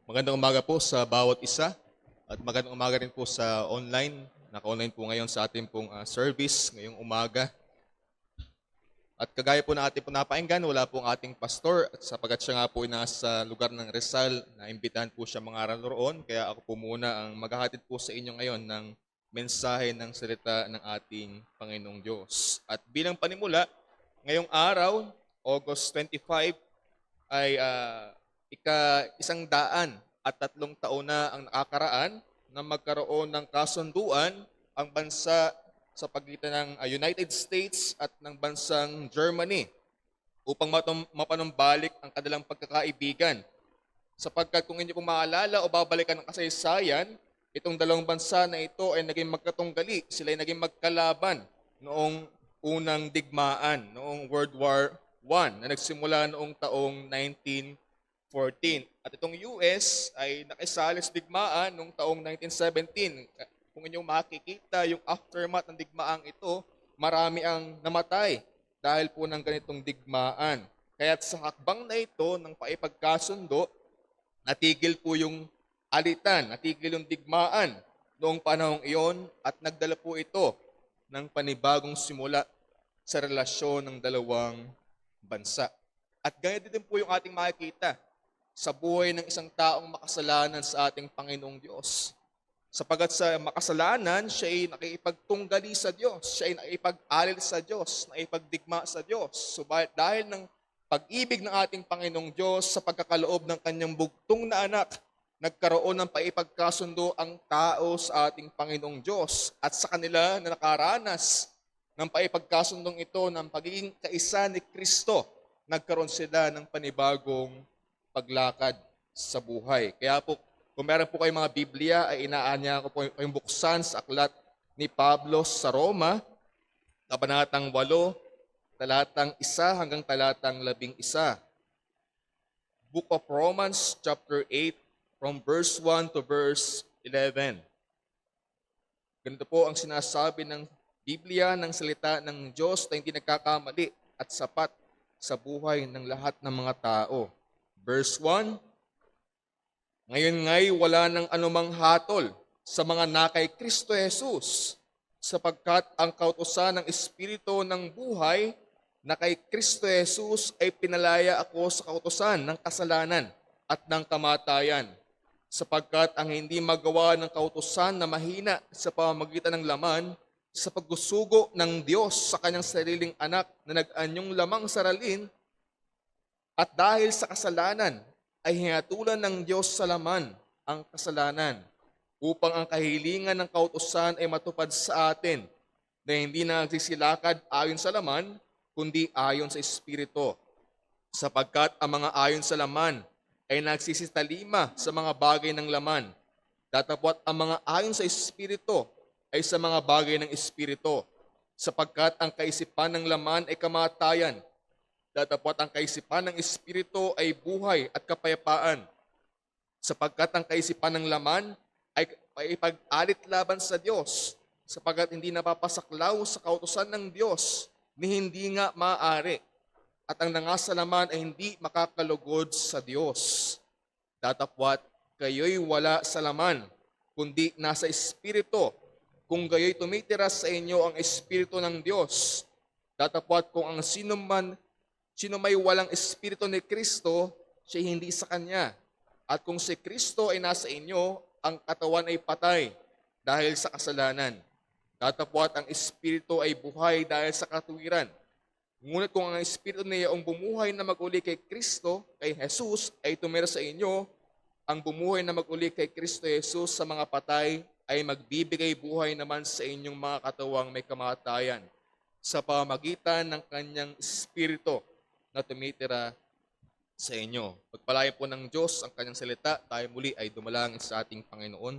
Magandang umaga po sa bawat isa at magandang umaga rin po sa online. Naka-online po ngayon sa ating pong service ngayong umaga. At kagaya po na ating po napakinggan, wala pong ating pastor at sapagat siya nga po ay nasa lugar ng Rizal, naimbitahan po siya mangaral roon. Kaya ako po muna ang maghahatid po sa inyo ngayon ng mensahe ng salita ng ating Panginoong Diyos. At bilang panimula, ngayong araw, August 25, ay ika-103 taon na ang nakakaraan na magkaroon ng kasunduan ang bansa sa pagitan ng United States at ng bansang Germany upang mapanumbalik ang kanilang pagkakaibigan. Sapagkat kung hindi po maalala o babalikan ng kasaysayan, itong dalawang bansa na ito ay naging magkatunggali, sila ay naging magkalaban noong unang digmaan, noong World War I na nagsimula noong taong 1914. At itong US ay nakisali sa digmaan noong taong 1917. Kung inyong makikita yung aftermath ng digmaang ito, marami ang namatay dahil po ng ganitong digmaan. Kaya sa hakbang na ito ng paipagkasundo, natigil po yung alitan, natigil yung digmaan noong panahong iyon at nagdala po ito ng panibagong simula sa relasyon ng dalawang bansa. At ganyan din po yung ating makikita sa buhay ng isang taong makasalanan sa ating Panginoong Diyos. Sapagat sa makasalanan, siya ay nakipagtunggali sa Diyos, siya ay nakipag-alil sa Diyos, nakipagdigma sa Diyos. Subalit dahil ng pag-ibig ng ating Panginoong Diyos sa pagkakaloob ng kanyang bugtong na anak, nagkaroon ng paipagkasundo ang tao sa ating Panginoong Diyos at sa kanila na nakaranas ng paipagkasundong ito ng pagiging kaisa ni Kristo, nagkaroon sila ng panibagong paglakad sa buhay. Kaya po, kung meron po kayong mga Biblia, ay inaanya ko po kayong buksan sa aklat ni Pablo sa Roma, kabanatang 8, talatang 1 hanggang talatang 11. Book of Romans, chapter 8, from verse 1 to verse 11. Ganito po ang sinasabi ng Biblia ng salita ng Diyos na hindi nagkakamali at sapat sa buhay ng lahat ng mga tao. Verse 1, ngayon nga'y wala ng anumang hatol sa mga nakay Kristo Jesus, sapagkat ang kautusan ng Espiritu ng buhay na kay Kristo Jesus ay pinalaya ako sa kautusan ng kasalanan at ng kamatayan, sapagkat ang hindi magawa ng kautusan na mahina sa pamamagitan ng laman sa pagsusugo ng Diyos sa kanyang sariling anak na nag-anyong lamang saralin, at dahil sa kasalanan ay hinatulan ng Diyos sa laman ang kasalanan upang ang kahilingan ng kautusan ay matupad sa atin na hindi nagsisilakad ayon sa laman kundi ayon sa Espiritu. Sapagkat ang mga ayon sa laman ay nagsisitalima sa mga bagay ng laman, datapwat ang mga ayon sa Espiritu ay sa mga bagay ng Espiritu. Sapagkat ang kaisipan ng laman ay kamatayan, datapwat ang kaisipan ng Espiritu ay buhay at kapayapaan. Sapagkat ang kaisipan ng laman ay pag-alit laban sa Diyos, sapagkat hindi napapasaklaw sa kautusan ng Diyos, ni hindi nga maaari. At ang nangasalaman ay hindi makakalugod sa Diyos. Datapwat kayo'y wala sa laman, kundi nasa Espiritu, kung gayo'y tumitira sa inyo ang Espiritu ng Diyos. Datapwat kung ang sino may walang Espiritu ni Kristo, siya hindi sa Kanya. At kung si Kristo ay nasa inyo, ang katawan ay patay dahil sa kasalanan. Datapwat ang Espiritu ay buhay dahil sa katuwiran. Ngunit kung ang Espiritu niya ang bumuhay na mag-uli kay Kristo, kay Jesus, ay tumira sa inyo, ang bumuhay na mag-uli kay Kristo Jesus sa mga patay ay magbibigay buhay naman sa inyong mga katawang may kamatayan sa pamamagitan ng kanyang Espiritu na tumitira sa inyo. Pagpalain po ng Diyos ang kanyang salita, tayo muli ay dumalangin sa ating Panginoon.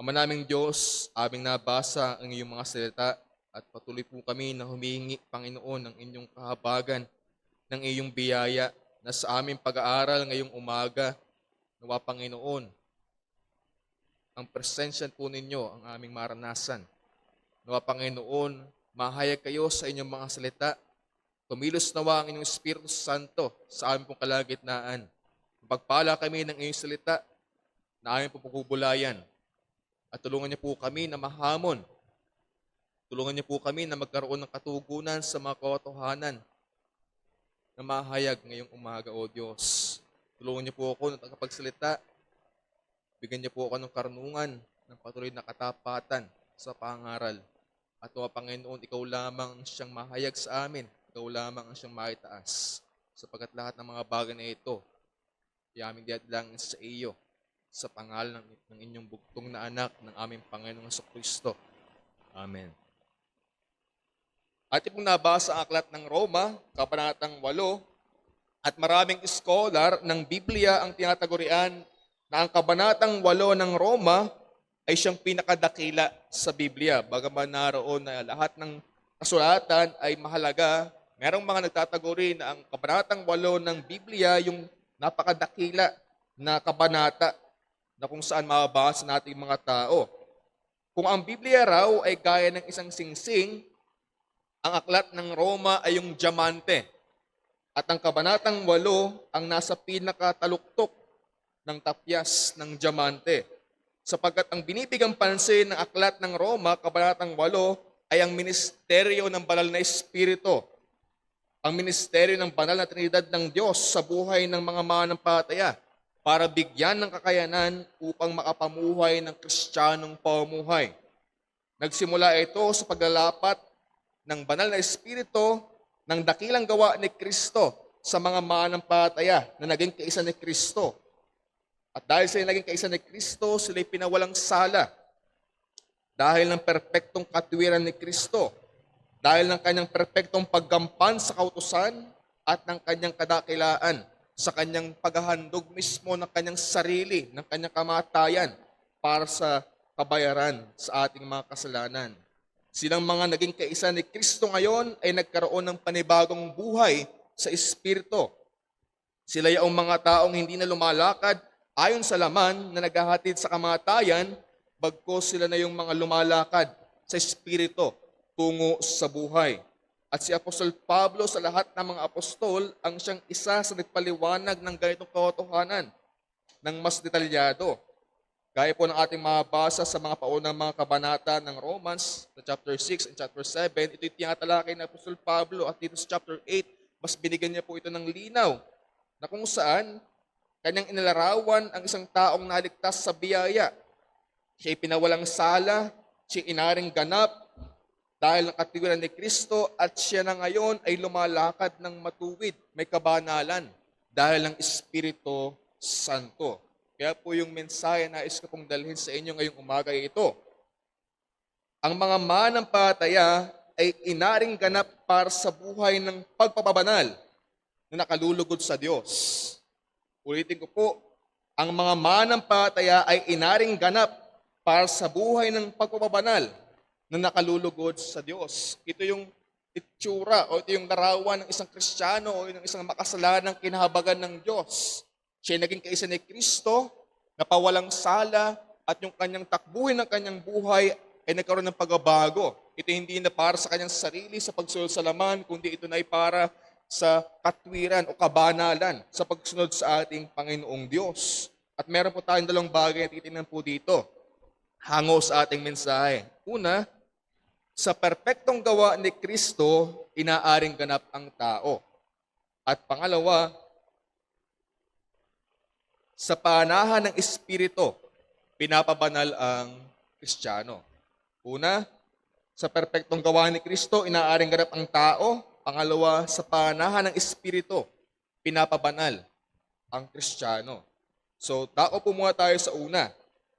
Ama naming Diyos, aming nabasa ang iyong mga salita at patuloy po kami na humingi, Panginoon, ng inyong kahabagan, ng iyong biyaya na sa aming pag-aaral ngayong umaga. Nawa, Panginoon, ang presensya po ninyo ang aming maranasan. Nawa, Panginoon, mahayag kayo sa inyong mga salita. Tumilos nawa ang inyong Espiritu Santo sa aming pong kalagitnaan. Pagpala kami ng iyong salita na aming pupugubulayan. At tulungan niyo po kami na mahamon. Tulungan niyo po kami na magkaroon ng katugunan sa mga katotohanan na mahayag ngayong umaga, O Diyos. Tulungan niyo po ako na tagapagsalita. Bigyan niyo po ako ng karunungan ng patuloy na katapatan sa pangaral. At o Panginoon, ikaw lamang ang siyang mahayag sa amin. Ikaw lamang ang siyang maitaas. Sapagkat lahat ng mga bagay na ito, aming diadalangin sa iyo sa pangalan ng inyong bugtong na anak ng aming Panginoong Kristo. Amen. Ating pong nabasa ang aklat ng Roma, kabanatang 8, at maraming scholar ng Biblia ang tinatagurian na ang kabanatang 8 ng Roma ay siyang pinakadakila sa Biblia. Bagaman naroon na lahat ng kasulatan ay mahalaga, merong mga nagtataguri na ang kabanatang 8 ng Biblia yung napakadakila na kabanata na kung saan mababasa nating mga tao. Kung ang Biblia raw ay gaya ng isang singsing, ang aklat ng Roma ay yung diamante. At ang kabanatang 8 ang nasa pinakataluktok ng tapyas ng diamante. Sapagkat ang binibigang pansin ng aklat ng Roma, kabanatang 8, ay ang ministeryo ng banal na Espiritu. Ang ministeryo ng banal na Trinidad ng Diyos sa buhay ng mga mananampalataya para bigyan ng kakayanan upang makapamuhay ng Kristiyanong pamumuhay. Nagsimula ito sa paglalapat ng banal na Espiritu ng dakilang gawa ni Kristo sa mga mananampalataya na naging kaisa ni Kristo. At dahil sila naging kaisa ni Kristo, sila'y pinawalang sala. Dahil ng perpektong katwiran ni Kristo, dahil ng kanyang perpektong paggampan sa kautusan at ng kanyang kadakilaan sa kanyang paghahandog mismo ng kanyang sarili, ng kanyang kamatayan para sa kabayaran sa ating mga kasalanan. Silang mga naging kaisa ni Kristo ngayon ay nagkaroon ng panibagong buhay sa Espiritu. Sila yung mga taong hindi na lumalakad ayon sa laman na naghahatid sa kamatayan, bagkus sila na yung mga lumalakad sa Espiritu tungo sa buhay. At si Apostol Pablo sa lahat ng mga apostol ang siyang isa sa nagpaliwanag ng ganitong katotohanan ng mas detalyado. Gaya po ng ating mabasa sa mga paunang mga kabanata ng Romans, sa chapter 6 and chapter 7, ito'y tinatalakay ng Apostol Pablo at dito sa chapter 8, mas binigyan niya po ito ng linaw na kung saan kanyang inilarawan ang isang taong naligtas sa biyaya. Siya'y pinawalang sala, siya'y inaring ganap dahil ng katiwiran ni Kristo at siya na ngayon ay lumalakad ng matuwid, may kabanalan dahil ng Espiritu Santo. Kaya po yung mensahe na nais ko pong dalhin sa inyo ngayong umaga ito. Ang mga manampalataya ay inaring ganap para sa buhay ng pagpapabanal na nakalulugod sa Diyos. Ulitin ko po, ang mga manampalataya ay inaring ganap para sa buhay ng pagpapabanal na nakalulugod sa Diyos. Ito yung itsura o ito yung larawan ng isang Kristiyano o ng isang makasalanang kinahabagan ng Diyos. Siya naging kaisa ni Kristo, napawalang sala, at yung kanyang takbuhin ng kanyang buhay ay nagkaroon ng pagbabago. Ito hindi na para sa kanyang sarili sa pagsunod sa laman, kundi ito na ay para sa katwiran o kabanalan sa pagsunod sa ating Panginoong Diyos. At meron po tayong dalawang bagay na titingnan po dito, hango sa ating mensahe. Una, sa perpektong gawa ni Kristo, inaaring ganap ang tao. At pangalawa, sa panahan ng Espiritu, pinapabanal ang Kristiyano. Una, sa perpektong gawa ni Kristo, inaaring ganap ang tao. Pangalawa, sa panahan ng Espiritu, pinapabanal ang Kristiyano. So, tao po muna tayo sa una.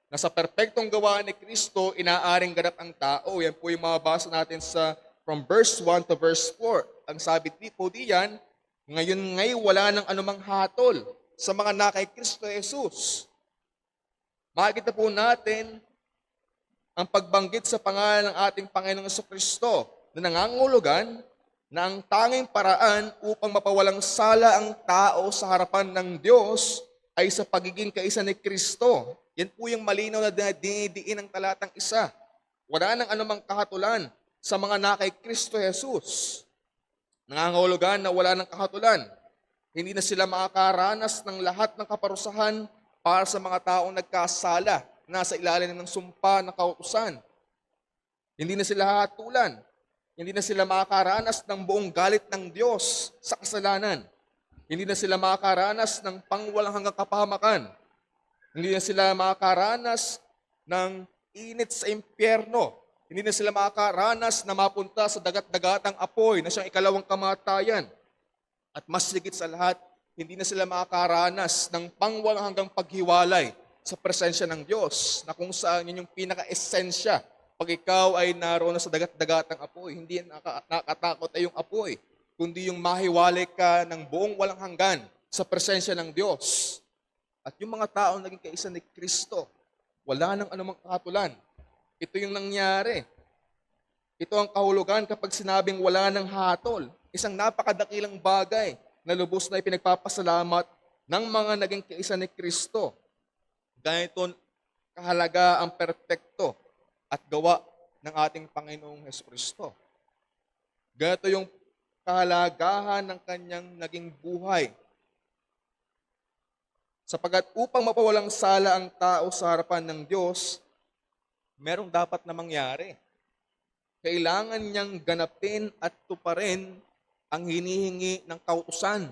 Na sa perpektong gawa ni Kristo, inaaring ganap ang tao. Yan po yung mababasa natin sa from verse 1 to verse 4. Ang sabi po diyan, ngayon ngay wala nang anumang hatol sa mga nakay Kristo Jesus. Makikita po natin ang pagbanggit sa pangalan ng ating Panginoong Kristo na nangangulugan na ang tanging paraan upang mapawalang sala ang tao sa harapan ng Diyos ay sa pagiging kaisa ni Kristo. Yan po yung malinaw na dinidiin ng talatang 1. Wala nang anumang kahatulan sa mga nakay Kristo Jesus. Nangangahulugan na wala nang kahatulan. Hindi na sila makakaranas ng lahat ng kaparusahan para sa mga taong nagkasala, nasa ilalim ng sumpa ng kautusan. Hindi na sila hatulan. Hindi na sila makakaranas ng buong galit ng Diyos sa kasalanan. Hindi na sila makakaranas ng pangwalang hanggang kapahamakan. Hindi na sila makakaranas ng init sa impyerno. Hindi na sila makakaranas na mapunta sa dagat-dagatang apoy na siyang ikalawang kamatayan. At mas higit sa lahat, hindi na sila makakaranas ng pangwalang hanggang paghiwalay sa presensya ng Diyos na kung saan yun yung pinaka-esensya. Pag ikaw ay naroon na sa dagat-dagatang apoy, hindi nakatakot ay yung apoy, kundi yung mahiwalay ka ng buong walang hanggan sa presensya ng Diyos. At yung mga taong naging kaisa ni Kristo, wala nang anumang kahatulan. Ito yung nangyari. Ito ang kahulugan kapag sinabing wala ng hatol. Isang napakadakilang bagay na lubos na ipinagpapasalamat ng mga naging kaisa ni Kristo. Ganito kahalaga ang perpekto at gawa ng ating Panginoong Hesukristo. Ganito yung kahalagahan ng kanyang naging buhay. Sapagat upang mapawalang sala ang tao sa harapan ng Diyos, merong dapat na mangyari. Kailangan niyang ganapin at tuparin ang hinihingi ng kautusan.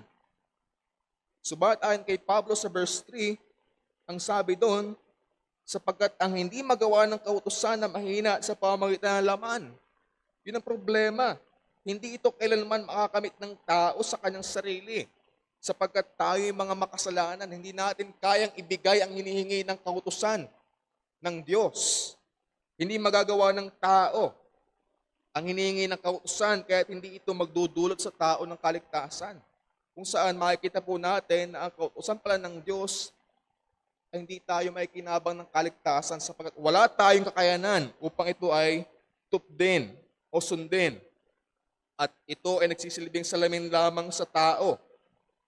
Subalit ayon kay Pablo sa verse 3, ang sabi doon, sapagkat ang hindi magawa ng kautusan na mahina sa pamamagitan ng laman. Yun ang problema. Hindi ito kailanman makakamit ng tao sa kanyang sarili. Sapagkat tayo mga makasalanan, hindi natin kayang ibigay ang hinihingi ng kautusan ng Diyos. Hindi magagawa ng tao ang hinihingi ng kautusan, kaya hindi ito magdudulot sa tao ng kaligtasan. Kung saan makikita po natin na ang kautusan pala ng Diyos ay hindi tayo may kinabang ng kaligtasan sapagkat wala tayong kakayanan upang ito ay tupdin o sundin. At ito ay nagsisilbing salamin lamang sa tao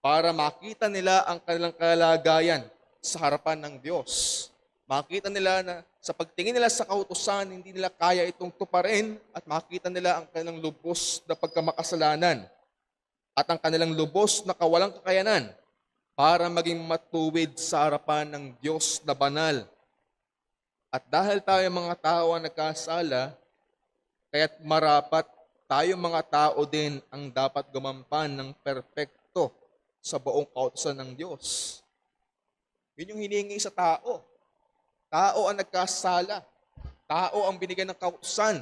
para makita nila ang kanilang kalagayan sa harapan ng Diyos. Makita nila na sa pagtingin nila sa kautusan, hindi nila kaya itong tuparin at makita nila ang kanilang lubos na pagkamakasalanan at ang kanilang lubos na kawalang kakayanan para maging matuwid sa harapan ng Diyos na banal. At dahil tayo mga tao ang nagkasala, kaya't marapat tayo mga tao din ang dapat gumampan ng perpekto sa buong kautusan ng Diyos. Yun yung hinihingi sa tao. Tao ang nagkasala. Tao ang binigyan ng kautusan.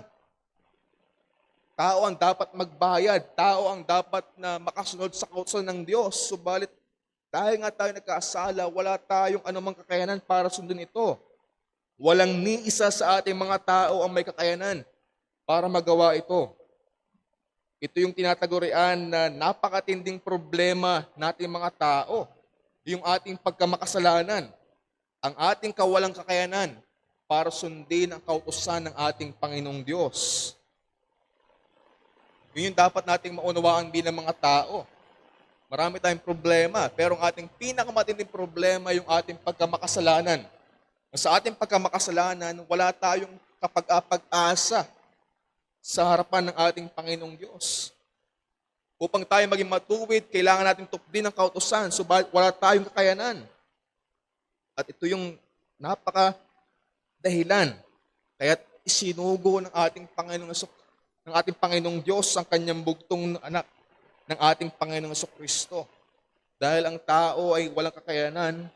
Tao ang dapat magbayad. Tao ang dapat na makasunod sa kautusan ng Diyos. Subalit, dahil nga tayo nagkasala, wala tayong anumang kakayanan para sundin ito. Walang ni isa sa ating mga tao ang may kakayanan para magawa ito. Ito yung tinatagurian na napakatinding problema nating mga tao. Yung ating pagkamakasalanan. Ang ating kawalang kakayanan para sundin ang kautusan ng ating Panginoong Diyos. Yun yung dapat nating maunawaan bilang mga tao. Marami tayong problema, pero ang ating pinakamatinding problema yung ating pagkamakasalanan. Sa ating pagkamakasalanan, wala tayong kapag-asa sa harapan ng ating Panginoong Diyos. Upang tayo maging matuwid, kailangan natin tupdin ang kautusan, subalit wala tayong kakayanan. At ito yung napaka-dahilan. Kaya't isinugo ng ating Panginoong Diyos ang kanyang bugtong anak ng ating Panginoong Kristo. Dahil ang tao ay walang kakayanan,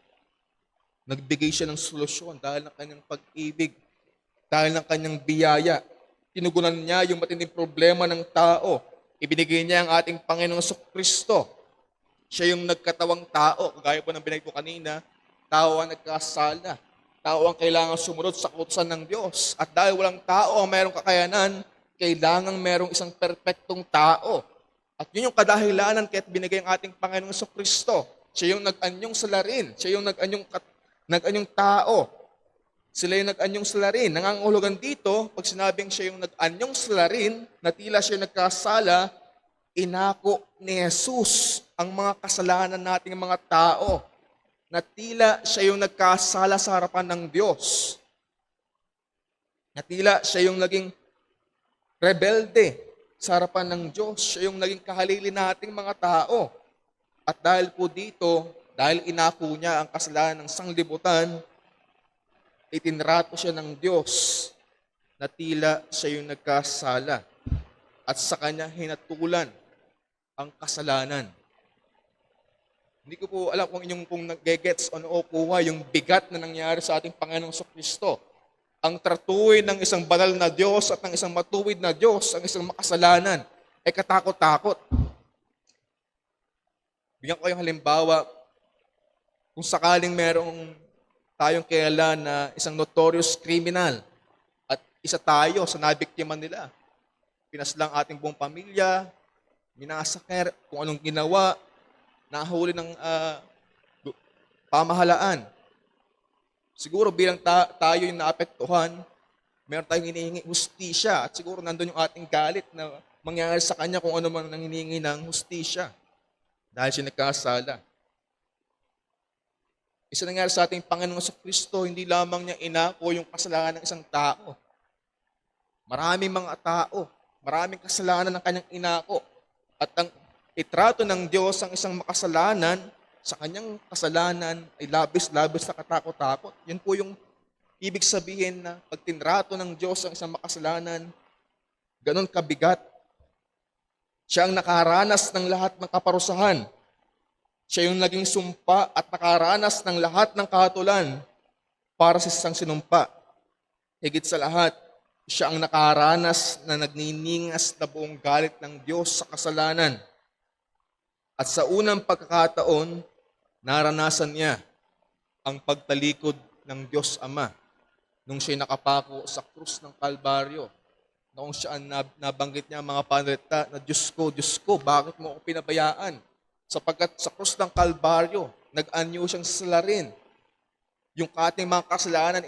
nagbigay siya ng solusyon dahil ng kanyang pag-ibig, dahil ng kanyang biyaya. Tinugunan niya yung matinding problema ng tao. Ibinigay niya ang ating Panginoong Kristo. Siya yung nagkatawang tao. Kagaya po ng binigay ko kanina, tao ang nagkasala. Tao ang kailangan sumunod sa kautusan ng Diyos. At dahil walang tao ang mayroong kakayanan, kailangan mayroong isang perpektong tao. At yun yung kadahilanan kaya't binigay ang ating Panginoong Kristo. Siya yung nag-anyong salarin. Siya yung nag-anyong tao. Sila yung nag-anyong salarin. Nangangahulugan dito, pag sinabing siya yung nag-anyong salarin, na tila siya nagkasala, inako ni Jesus ang mga kasalanan nating mga tao. Na tila siya yung nagkasala sa harapan ng Diyos. Na tila siya yung naging rebelde sa harapan ng Diyos. Siya yung naging kahalili nating mga tao. At dahil po dito, Dahil inako niya ang kasalanan ng sanglibutan, itinrato siya ng Diyos na tila siya yung nagkasala at sa kanya hinatulan ang kasalanan. Hindi ko po alam kung nag-gets o naukuha yung bigat na nangyari sa ating Panginoong Kristo. Ang tratuhin ng isang banal na Diyos at ng isang matuwid na Diyos, ang isang makasalanan, ay katakot-takot. Bigyan ko kayong halimbawa, kung sakaling merong tayong kilala na isang notorious criminal at isa tayo sa nabiktima nila. Pinaslang ating buong pamilya, minasaker, kung anong ginawa, nahuli ng pamahalaan. Siguro bilang tayo yung naapektuhan, meron tayong hinihingi hustisya at siguro nandun yung ating galit na mangyayari sa kanya kung ano man nang hinihingi ng hustisya dahil siya nagkasala. Isa nangyari sa ating Panginoong Kristo, hindi lamang niya inako yung kasalanan ng isang tao. Maraming mga tao, maraming kasalanan ng kanyang inako. At ang itrato ng Diyos ang isang makasalanan, sa kanyang kasalanan ay labis-labis na katakot-takot. Yan po yung ibig sabihin na pag tinrato ng Diyos ang isang makasalanan, ganon kabigat. Siya ang nakaranas ng lahat ng kaparusahan. Siya yung naging sumpa at nakaranas ng lahat ng kahatulan para sa isang sinumpa. Higit sa lahat, siya ang nakaranas na nagniningas na buong galit ng Diyos sa kasalanan. At sa unang pagkakataon, naranasan niya ang pagtalikod ng Diyos Ama nung siya'y nakapako sa krus ng Kalbaryo. Noong siya nabanggit niya ang mga panalita na Diyos ko, bakit mo ako pinabayaan? Sapagkat sa krus ng Kalbaryo, nag-anyo siyang salarin. Yung ating mga kasalanan,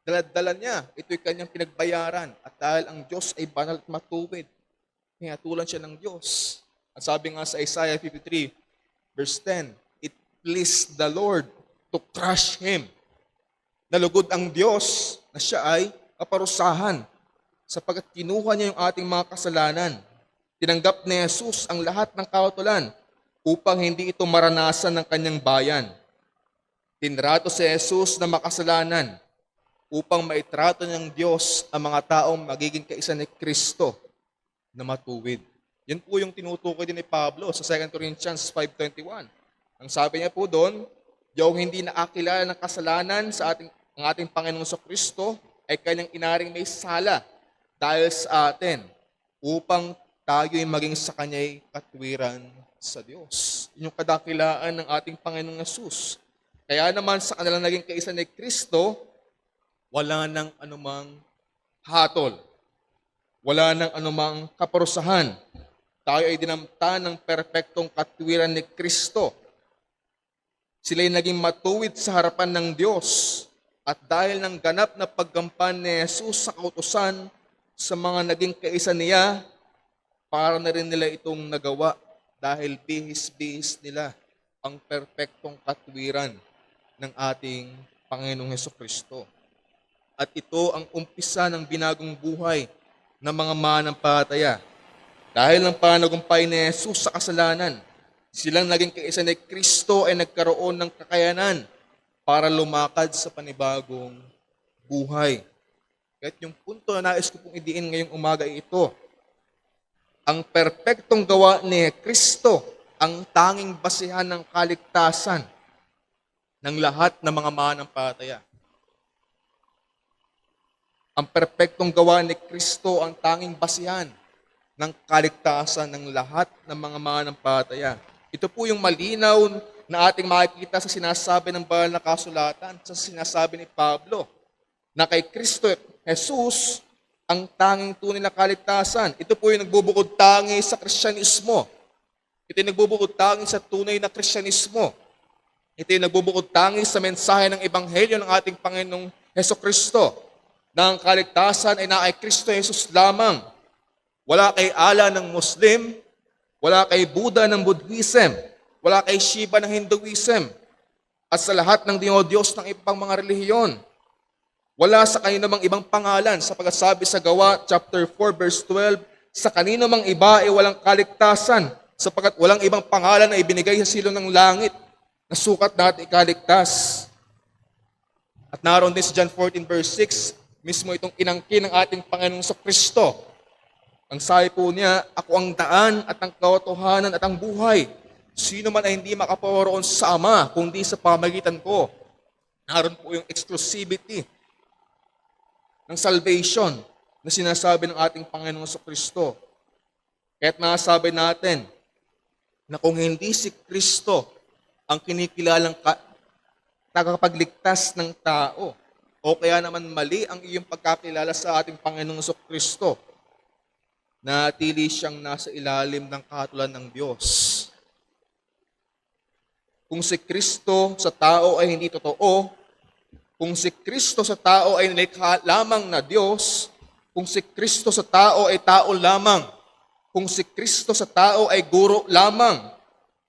daladala niya. Ito'y kanyang pinagbayaran. At dahil ang Diyos ay banal at matuwid, hinatulan siya ng Diyos. At sabi nga sa Isaiah 53, verse 10, it pleased the Lord to crush him. Nalugod ang Diyos na siya ay kaparusahan sapagkat kinuha niya yung ating mga kasalanan. Tinanggap ni Jesus ang lahat ng kahatulan upang hindi ito maranasan ng kanyang bayan. Tinrato si Jesus na makasalanan upang maitrato ng Diyos ang mga taong magiging kaisa ni Kristo na matuwid. Yan po yung tinutukoy din ni Pablo sa 2 Corinthians 5:21. Ang sabi niya po doon, yung hindi nakakilala ng kasalanan sa ang ating Panginoong Kristo ay kanyang inaring may sala dahil sa atin upang tayo'y maging sa kanya'y katwiran sa Diyos. Yun yung kadakilaan ng ating Panginoong Jesus. Kaya naman sa kanilang naging kaisa ni Kristo, wala nang anumang hatol. Wala nang anumang kaparusahan. Tayo ay dinamta ng perpektong katwiran ni Kristo. Sila'y naging matuwid sa harapan ng Diyos. At dahil ng ganap na paggampan ni Jesus sa kautusan sa mga naging kaisa niya, para na rin nila itong nagawa dahil bihis-bihis nila ang perpektong katwiran ng ating Panginoong Hesukristo. At ito ang umpisa ng binagong buhay ng mga manampalataya. Dahil ng panagumpay ni Jesus sa kasalanan, silang naging kaisa ni Kristo ay nagkaroon ng kakayanan para lumakad sa panibagong buhay. Kahit yung punto na nais ko pong idiin ngayong umaga ay ito, ang perpektong gawa ni Kristo ang tanging basihan ng kaligtasan ng lahat ng mga manampalataya. Ang perpektong gawa ni Kristo ang tanging basihan ng kaligtasan ng lahat ng mga manampalataya. Ito po yung malinaw na ating makikita sa sinasabi ng banal na kasulatan, sa sinasabi ni Pablo, na kay Kristo Jesus ang tanging tunay na kaligtasan. Ito po yung nagbubukod tangi sa Kristyanismo. Ito yung nagbubukod tangi sa tunay na Kristyanismo. Ito yung nagbubukod tangi sa mensahe ng Ebanghelyo ng ating Panginoong Hesukristo, na ang kaligtasan ay na kay Kristo Jesus lamang. Wala kay Allah ng Muslim, wala kay Buddha ng Buddhism, wala kay Shiva ng Hinduism, at sa lahat ng dinodiyos ng ibang mga relihiyon. Wala sa kanino mang ibang pangalan, sapagkat sabi sa Gawa, chapter 4, verse 12, sa kanino mang iba ay walang kaligtasan, sapagkat walang ibang pangalan na ibinigay sa silong ng langit na sukat natin ikaligtas. At naroon din sa John 14 verse 6, mismo itong inangkin ng ating Panginoong Kristo. Ang sabi po niya, ako ang daan at ang katotohanan at ang buhay. Sino man ay hindi makaporoon sa Ama, kundi sa pamagitan ko. Naroon po yung exclusivity ng salvation na sinasabi ng ating Panginoong Kristo. Kaya't nasabi natin na kung hindi si Kristo ang kinikilalang tagapagligtas ng tao, o kaya naman mali ang iyong pagkakilala sa ating Panginoong Kristo, natili siyang nasa ilalim ng kahatulan ng Diyos. Kung si Kristo sa tao ay hindi totoo, kung si Kristo sa tao ay nilikha lamang na Diyos, kung si Kristo sa tao ay tao lamang, kung si Kristo sa tao ay guro lamang,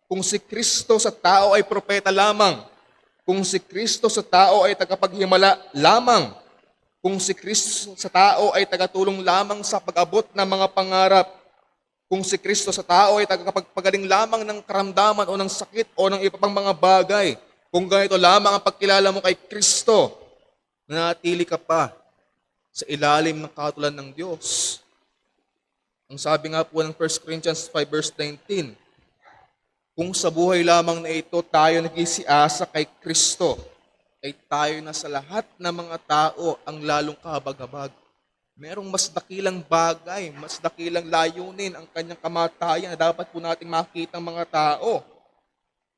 kung si Kristo sa tao ay propeta lamang, kung si Kristo sa tao ay tagapaghimala lamang, kung si Kristo sa tao ay tagatulong lamang sa pag-abot ng mga pangarap, kung si Kristo sa tao ay tagapagpagaling lamang ng karamdaman o ng sakit o ng iba pang mga bagay, kung ganito lamang ang pagkilala mo kay Kristo, nanatili ka pa sa ilalim ng kahatulan ng Diyos. Ang sabi nga po ng 1 Corinthians 5 verse 19, kung sa buhay lamang na ito tayo nagsiasa kay Kristo, ay tayo na sa lahat ng mga tao ang lalong kahabag-habag. Merong mas dakilang bagay, mas dakilang layunin ang kanyang kamatayan na dapat po natin makita ng mga tao.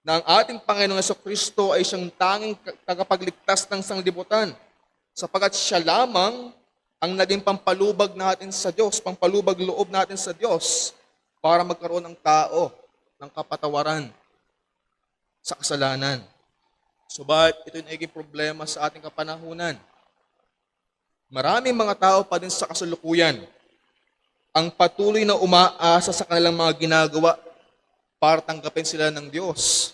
Na ang ating Panginoong Kristo ay siyang tanging tagapagligtas ng sanglibutan, sapagat siya lamang ang naging pampalubag natin sa Diyos, pampalubag loob natin sa Diyos para magkaroon ng tao ng kapatawaran sa kasalanan. Subalit, ito yung naging problema sa ating kapanahunan. Maraming mga tao pa din sa kasalukuyan ang patuloy na umaasa sa kanilang mga ginagawa para tanggapin sila ng Diyos.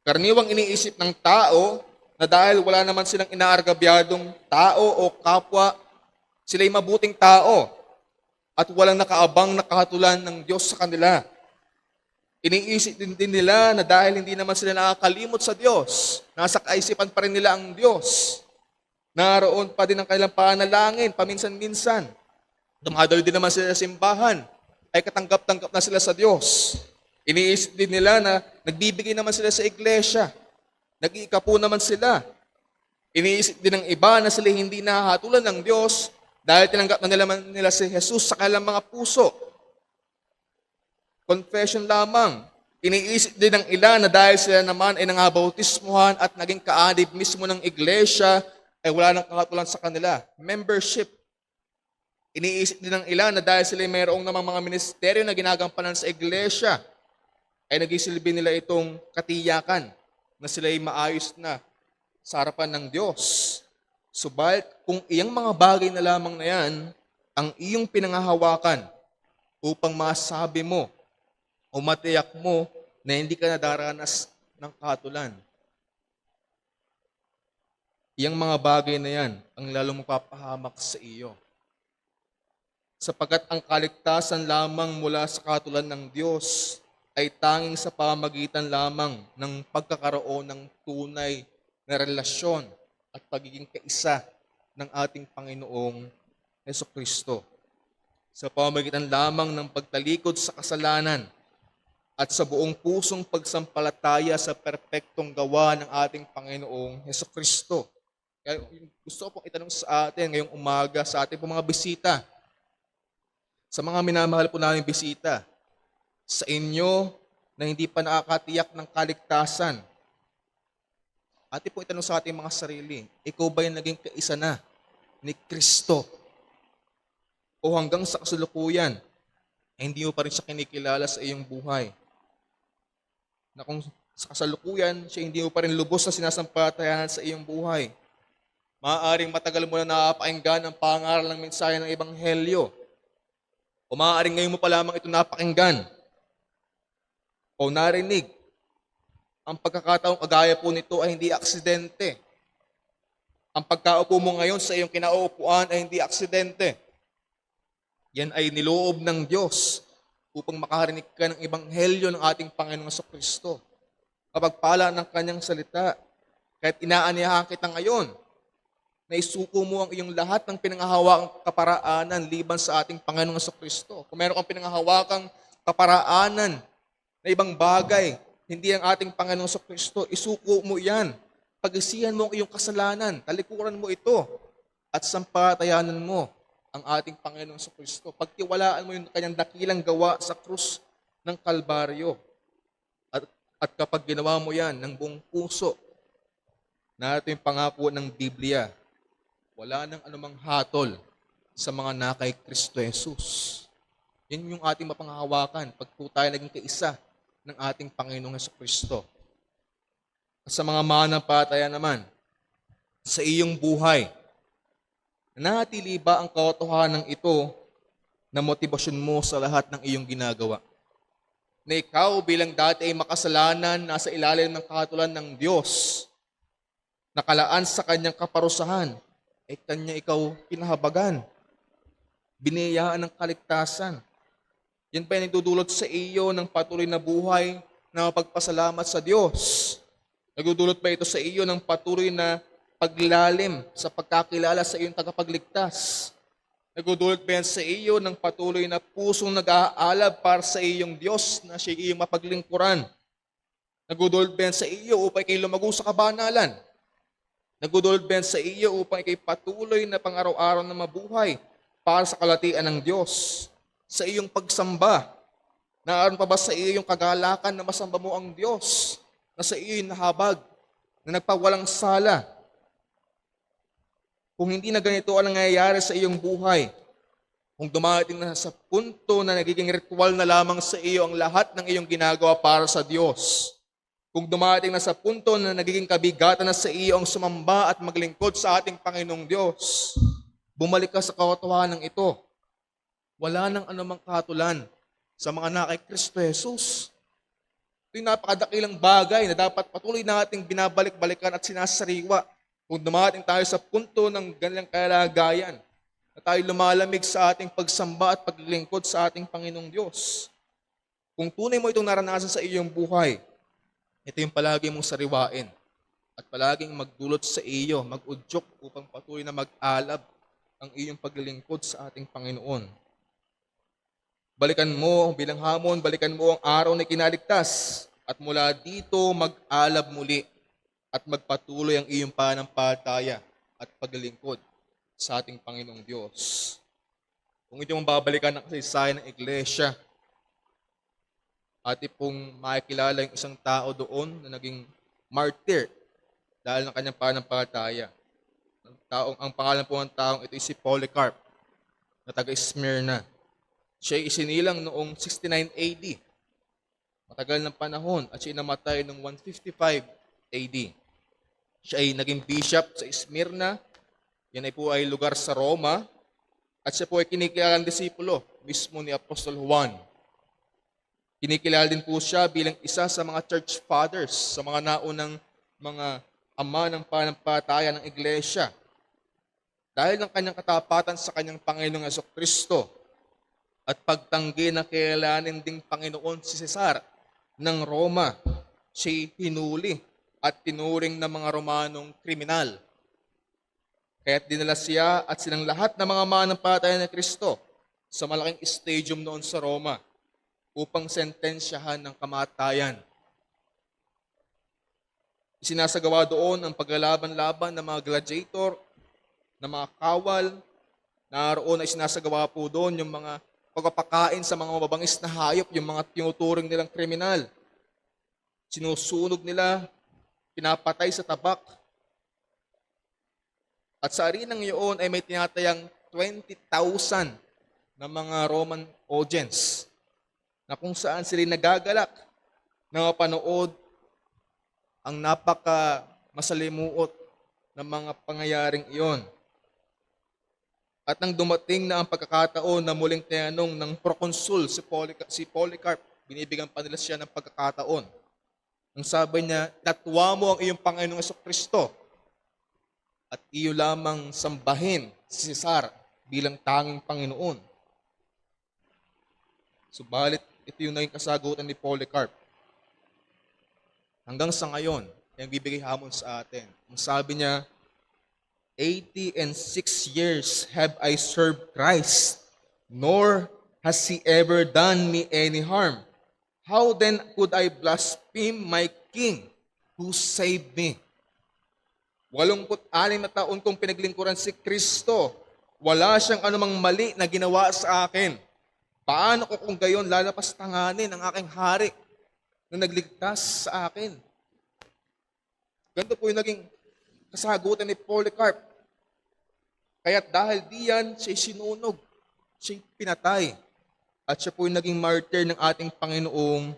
Karaniwang iniisip ng tao na dahil wala naman silang inaargabyadong tao o kapwa, sila'y mabuting tao at walang nakaabang na kahatulan ng Diyos sa kanila. Iniisip din nila na dahil hindi naman sila nakakalimot sa Diyos, nasa kaisipan pa rin nila ang Diyos. Naroon pa din ang kanilang panalangin, paminsan-minsan. Dumadalo din naman sila sa simbahan, ay katanggap-tanggap na sila sa Diyos. Iniisip din nila na nagbibigay naman sila sa iglesia. Nag-iikapo naman sila. Iniisip din ng iba na sila hindi nahahatulan ng Diyos dahil tinanggap na nila si Jesus sa kanilang mga puso. Confession lamang. Iniisip din ng ilan na dahil sila naman ay nangabautismuhan at naging kaadib mismo ng iglesia, ay wala nang kahatulan sa kanila. Membership. Iniisip din ng ilan na dahil sila mayroong namang mga ministeryo na ginagampanan sa iglesia, ay nagisilbi nila itong katiyakan na sila ay maayos na sa harapan ng Diyos. Subalit, kung iyang mga bagay na lamang na yan, ang iyong pinangahawakan upang masabi mo o matiyak mo na hindi ka nadaranas ng kahatulan, iyang mga bagay na yan ang lalong magpapahamak sa iyo. Sapagkat ang kaligtasan lamang mula sa kahatulan ng Diyos ay tanging sa pamagitan lamang ng pagkakaroon ng tunay na relasyon at pagiging kaisa ng ating Panginoong Jesucristo. Sa pamagitan lamang ng pagtalikod sa kasalanan at sa buong pusong pagsampalataya sa perpektong gawa ng ating Panginoong Jesucristo. Kaya gusto ko pong itanong sa atin ngayong umaga, sa ating mga bisita, sa mga minamahal po namin bisita, sa inyo na hindi pa nakakatiyak ng kaligtasan, atin po itanong sa ating mga sarili, ikaw ba yung naging kaisa na ni Kristo? O hanggang sa kasulukuyan, hindi mo pa rin siya kinikilala sa iyong buhay? Na kung sa kasalukuyan, siya hindi mo pa rin lubos na sinasampatayanan sa iyong buhay. Maaaring matagal mo na napakinggan ang pangaral ng mensahe ng Ebanghelyo. O maaaring ngayon mo pa lamang ito napakinggan o narinig. Ang pagkakataong kagaya po nito ay hindi aksidente. Ang pagkaupo mo ngayon sa iyong kinauupuan ay hindi aksidente. Yan ay niloob ng Diyos upang makarinig ka ng Ebanghelyo ng ating Panginoong Kristo. kapagpala ng kanyang salita. Kahit inaanyahan kita ngayon, na isuko mo ang iyong lahat ng pinanghahawakang kaparaanan liban sa ating Panginoong Kristo. Kung meron kang pinanghahawakang kaparaanan na ibang bagay, hindi ang ating Panginoong Kristo, isuko mo yan. Pag-isihan mo ang iyong kasalanan, talikuran mo ito, at sampatayanan mo ang ating Panginoong Kristo. Pagtiwalaan mo yung kanyang dakilang gawa sa krus ng Kalbaryo. At kapag ginawa mo yan ng buong puso, na ito yung pangako ng Biblia, wala nang anumang hatol sa mga nakay Kristo Jesus. Yan yung ating mapanghahawakan pag po tayo naging kaisa ng ating Panginoong Kristo. At sa mga mananampalataya naman, sa iyong buhay, nanatili ba ang katotohanan ito na motibasyon mo sa lahat ng iyong ginagawa? Na ikaw bilang dati ay makasalanan, nasa ilalim ng kahatulan ng Diyos, nakalaan sa kanyang kaparusahan, ay kanya ikaw pinahabagan, biniyayaan ng kaligtasan. Yan pa ay nagdudulot sa iyo ng patuloy na buhay na pagpasalamat sa Diyos. Nagdudulot ba ito sa iyo ng patuloy na paglalim sa pagkakilala sa iyong tagapagligtas? Nagdudulot ba yan sa iyo ng patuloy na pusong nag-aalab para sa iyong Diyos na siya iyong mapaglingkuran? Nagdudulot ba yan sa iyo upang kayo lumago sa kabanalan? Nagdudulot ba yan sa iyo upang kayo patuloy na pang-araw-araw na mabuhay para sa kalatian ng Diyos? Sa iyong pagsamba, naaroon pa ba sa iyo yung kagalakan na masamba mo ang Diyos? Na sa iyo yung nahabag, na nagpawalang sala? Kung hindi na ganito ang nangyayari sa iyong buhay, kung dumating na sa punto na nagiging ritual na lamang sa iyo ang lahat ng iyong ginagawa para sa Diyos, kung dumating na sa punto na nagiging kabigatan na sa iyo ang sumamba at maglingkod sa ating Panginoong Diyos, bumalik ka sa katotohanan ng ito. Wala nang anumang kahatulan sa mga nakay Kristo Jesus. Ito'y napakadakilang bagay na dapat patuloy nating binabalik-balikan at sinasariwa. Kung dumating tayo sa punto ng ganyang kalagayan, na tayo lumalamig sa ating pagsamba at paglilingkod sa ating Panginoong Diyos. Kung tunay mo itong naranasan sa iyong buhay, ito yung palagi mong sariwain at palaging magdulot sa iyo, mag-udyok upang patuloy na mag-alab ang iyong paglilingkod sa ating Panginoon. Balikan mo bilang hamon, balikan mo ang araw na kinaligtas at mula dito mag-alab muli at magpatuloy ang iyong pananampalataya at paglilingkod sa ating Panginoong Diyos. Kung ito mong babalikan ang kasaysayan ng iglesia, atin pong makikilala yung isang tao doon na naging martyr dahil ng kanyang pananampalataya. Ang pangalan po ng taong ito ay si Polycarp na taga-Smyrna. Siya ay isinilang noong 69 AD. Matagal ng panahon at siya ay namatay noong 155 AD. Siya ay naging bishop sa Smyrna. Yan ay po ay lugar sa Roma. At siya po ay kinikilalang disipulo mismo ni Apostol Juan. Kinikilala din po siya bilang isa sa mga church fathers, sa mga naunang mga ama ng pananampalataya ng iglesia. Dahil ng kanyang katapatan sa kanyang Panginoong Kristo at pagtanggi na kilalanin ding Panginoon si Cesar ng Roma, siya hinuli at tinuring ng mga Romanong kriminal. Kaya't dinala siya at silang lahat ng mga mananampalataya ng Kristo sa malaking stadium noon sa Roma upang sentensyahan ng kamatayan. Isinasagawa doon ang paglalaban-laban ng mga gladiator, ng mga kawal. Naroon ay sinasagawa po doon yung mga pagpapakain sa mga mababangis na hayop, yung mga tinuturing nilang kriminal. Sinusunog nila, pinapatay sa tabak. At sa arinang iyon ay may tinatayang 20,000 na mga Roman audience na kung saan sila nagagalak na mapanood ang napaka masalimuot ng mga pangyayaring iyon. At nang dumating na ang pagkakataon na muling tinanong ng proconsul si Polycarp, binibigyan pa nila siya ng pagkakataon. Ang sabi niya, "Tatwa mo ang iyong Panginoong Kristo at iyo lamang sambahin si Cesar bilang tanging Panginoon." Subalit, ito yung naging kasagutan ni Polycarp. Hanggang sa ngayon, yung bibigay hamon sa atin. Ang sabi niya, 86 years have I served Christ, nor has He ever done me any harm. How then could I blaspheme my King who saved me? 86 na taon kong pinaglingkuran si Kristo. Wala siyang anumang mali na ginawa sa akin. Paano ko kung gayon lalapastanganin ang aking hari na nagligtas sa akin? Ganito po yung naging kasagutan ni Polycarp. Kaya dahil diyan, siya'y sinunog, siya'y pinatay. At siya po yung naging martyr ng ating Panginoong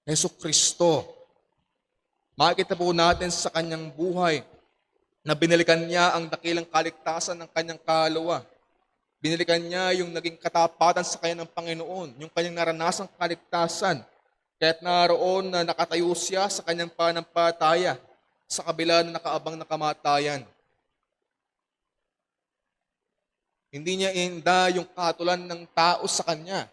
Jesucristo. Makikita po natin sa kanyang buhay na binalikan niya ang dakilang kaligtasan ng kanyang kaluluwa. Binalikan niya yung naging katapatan sa kanya ng Panginoon, yung kanyang naranasang kaligtasan. Kaya't naroon na nakatayo siya sa kanyang panampalataya sa kabila na nakaabang na kamatayan. Hindi niya inda yung katulan ng tao sa kanya.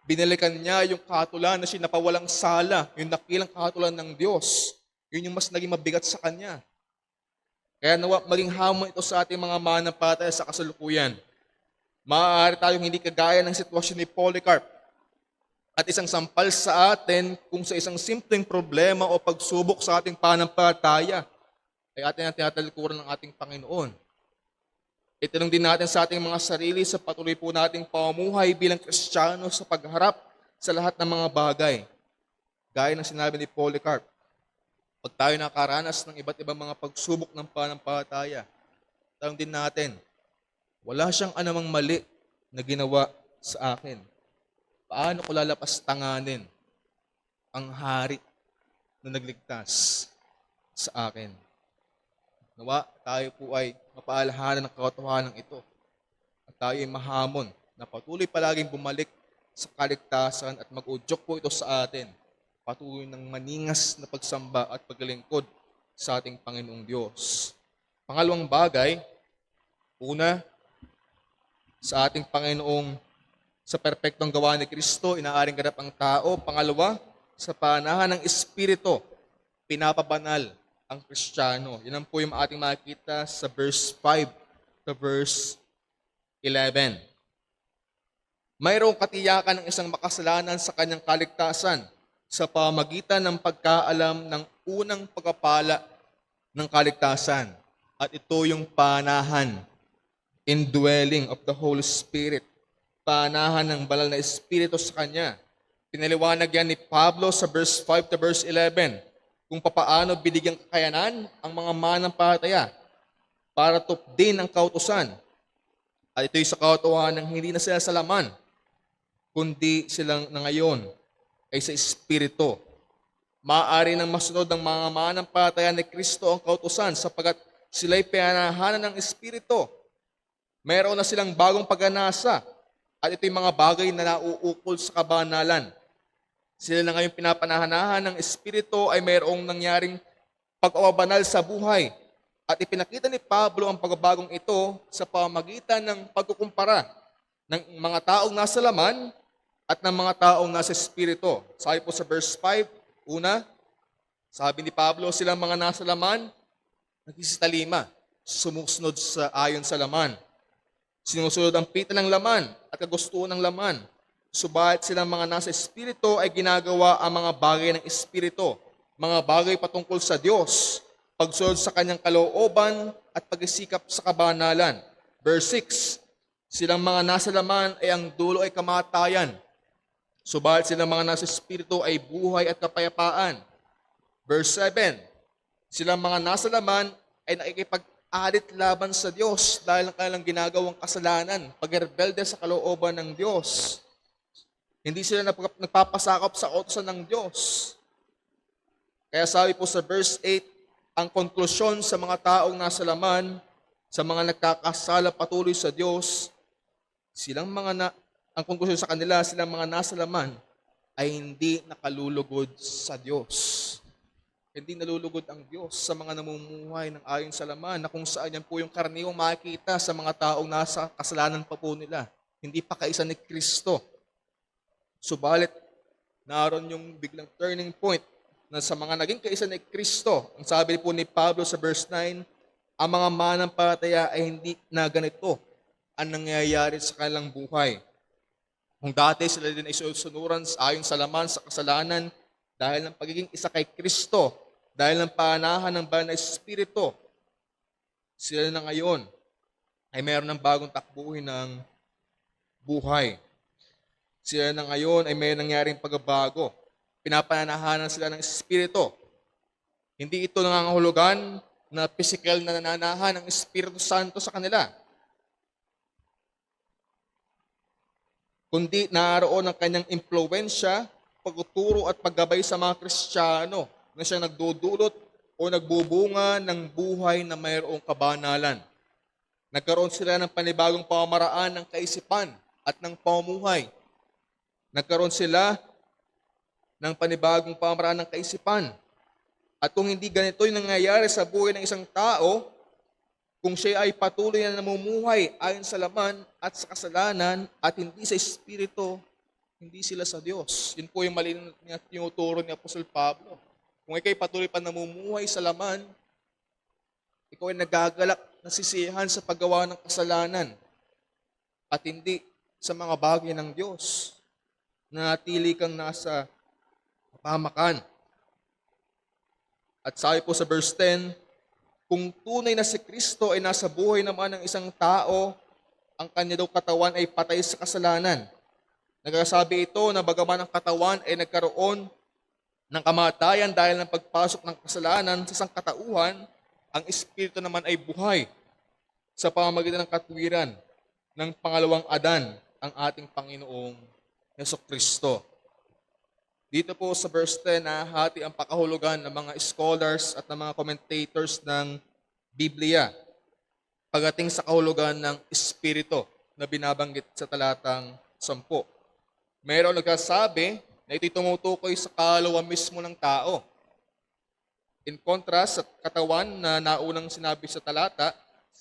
Binalikan niya yung katulan na siya napawalang sala, yung dakilang katulan ng Diyos. Yun yung mas naging mabigat sa kanya. Kaya nawa maging hamon ito sa ating mga manampalataya sa kasalukuyan. Maaari tayong hindi kagaya ng sitwasyon ni Polycarp. At isang sampal sa atin kung sa isang simpleng problema o pagsubok sa ating panampalataya ay atin ang tinatalikuran ng ating Panginoon. Itanong din natin sa ating mga sarili sa patuloy po nating pamumuhay bilang Kristiyano sa pagharap sa lahat ng mga bagay. Gaya ng sinabi ni Polycarp, pag tayo nakaranas ng iba't ibang mga pagsubok ng panampalataya, tanong din natin, wala siyang anumang mali na ginawa sa akin. Paano ko lalapastanganin ang hari na nagligtas sa akin? Nawa, tayo po ay mapaalahanan ng katotohanan ito. At tayo ay mahamon na patuloy palaging bumalik sa kaligtasan at mag-udyok po ito sa atin. Patuloy ng maningas na pagsamba at paglingkod sa ating Panginoong Diyos. Pangalawang bagay, una, sa ating Panginoong sa perpektong gawa ni Kristo, inaaring ganap ang tao. Pangalawa, sa panahan ng Espiritu, pinapabanal ang Kristiyano. Yan po yung ating makikita sa verse 5 to verse 11. Mayroong katiyakan ng isang makasalanan sa kanyang kaligtasan sa pamagitan ng pagkaalam ng unang pagpapala ng kaligtasan. At ito yung panahan, indwelling of the Holy Spirit. Panahan ng banal na Espiritu sa Kanya. Pinaliwanag yan ni Pablo sa verse 5 to verse 11 kung papaano binigyang kakayanan ang mga manampalataya para tupdin ang kautusan. At ito'y sa kautuhan ng hindi na sila sa laman, kundi silang na ngayon ay sa Espiritu. Maaari nang masunod ng mga manampalataya ni Kristo ang kautusan sapagkat sila'y panahanan ng Espiritu. Mayroon na silang bagong pag-anasa at ito'y mga bagay na nauukol sa kabanalan. Sila na ngayon pinapanahanahan ng Espiritu ay mayroong nangyaring pag-awabanal sa buhay. At ipinakita ni Pablo ang pagbabagong ito sa pamamagitan ng pagkukumpara ng mga taong nasa laman at ng mga taong nasa Espiritu. Sabi po sa verse 5, una, sabi ni Pablo, silang mga nasa laman, nagsitalima, sumusunod sa ayon sa laman. Sinusunod ang pita ng laman at kagustuhan ng laman. Subalit silang mga nasa Espiritu ay ginagawa ang mga bagay ng Espiritu, mga bagay patungkol sa Diyos, pagsunod sa kanyang kalooban at pagsisikap sa kabanalan. Verse 6, silang mga nasa laman ay ang dulo ay kamatayan. Subalit silang mga nasa Espiritu ay buhay at kapayapaan. Verse 7, silang mga nasa laman ay nakikipag-alit laban sa Diyos dahil ang kanilang ginagawang kasalanan, pagrebelde sa kalooban ng Diyos. Hindi sila nagpapasakop sa kautusan ng Diyos. Kaya sabi po sa verse 8, ang konklusyon sa mga taong nasa laman, sa mga nagkakasala patuloy sa Diyos, ang konklusyon sa kanila, silang mga nasa laman, ay hindi nakalulugod sa Diyos. Hindi nalulugod ang Diyos sa mga namumuhay ng ayon sa laman, na kung saan yan po yung karaniwang makikita sa mga taong nasa kasalanan pa po nila. Hindi pa kaisa ni Kristo. Subalit, naroon yung biglang turning point na sa mga naging kaisa ni Kristo, ang sabi po ni Pablo sa verse 9, ang mga manampalataya ay hindi na ganito ang nangyayari sa kanilang buhay. Kung dati sila din ay susunuran ayon sa laman sa kasalanan dahil ng pagiging isa kay Kristo, dahil ng panahan ng banal na Espiritu, sila na ngayon ay mayroon ng bagong takbuhin ng buhay. Sila na ngayon ay may nangyaring pagbabago. Pinapananahanan sila ng Espiritu. Hindi ito nangangahulugan na physical na nananahan ng Espiritu Santo sa kanila, kundi naroon ang kanyang impluwensya, pagtuturo at paggabay sa mga Kristiyano na siyang nagdudulot o nagbubunga ng buhay na mayroong kabanalan. Nagkaroon sila ng panibagong pamamaraan ng kaisipan at ng pamumuhay. Nagkaroon sila ng panibagong pamamaraan ng kaisipan. At kung hindi ganito yung nangyayari sa buhay ng isang tao, kung siya ay patuloy na namumuhay ayon sa laman at sa kasalanan at hindi sa Espiritu, hindi sila sa Diyos. Yun po yung malinaw na tinuturo ni Apostol Pablo. Kung ikaw ay patuloy pa namumuhay sa laman, ikaw ay nagagalak, nasisiyahan sa paggawa ng kasalanan at hindi sa mga bagay ng Diyos. Nanatili kang nasa kapahamakan. At sabi po sa verse 10, kung tunay na si Kristo ay nasa buhay naman ng isang tao, ang kanya daw katawan ay patay sa kasalanan. Nagsasabi ito na bagaman ang katawan ay nagkaroon ng kamatayan dahil ng pagpasok ng kasalanan sa isang katauhan, ang Espiritu naman ay buhay sa pamamagitan ng katwiran ng pangalawang Adan, ang ating Panginoong Jesucristo. Dito po sa verse 10, nahati ang pakahulugan ng mga scholars at ng mga commentators ng Biblia pagdating sa kahulugan ng Espiritu na binabanggit sa talatang 10. Mayroon nagsasabi na ito'y tumutukoy sa kaluluwa mismo ng tao. In contrast sa katawan na naunang sinabi sa talata,